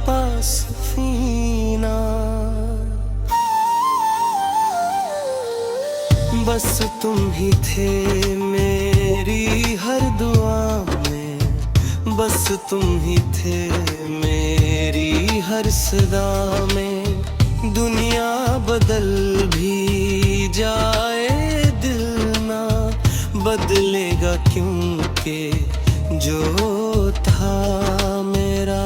पास सफीना। बस तुम ही थे मेरी हर दुआ में, बस तुम ही थे मेरी हर सदा में। दुनिया बदल भी जाए दिल ना बदलेगा, क्योंकि जो था मेरा।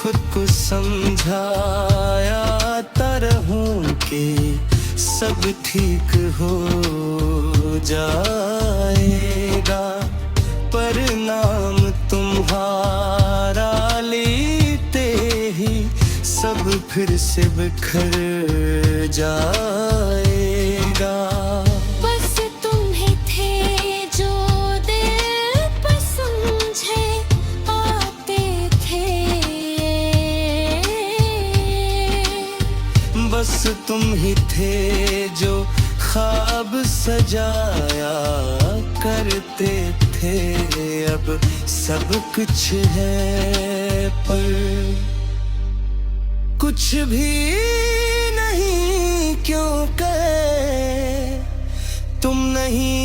खुद को समझाया तरहूं कि सब ठीक हो जाएगा, पर नाम तुम्हारा लेते ही सब फिर से बिखर जाएगा। बस तुम ही थे जो ख्वाब सजाया करते थे, अब सब कुछ है पर कुछ भी नहीं, क्योंकि तुम नहीं।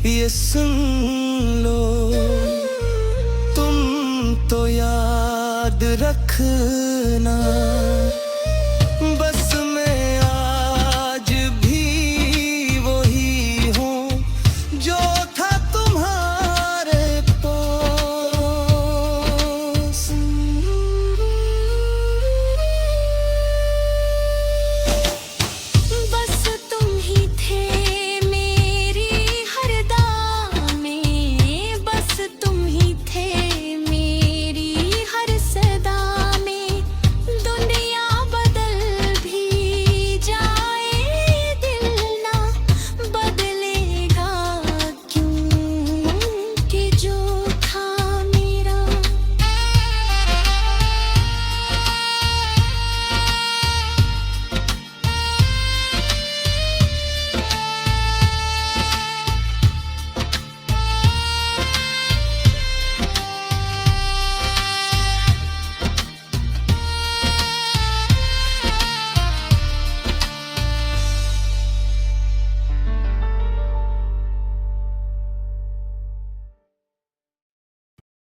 ये सुन लो, तुम तो याद रखना।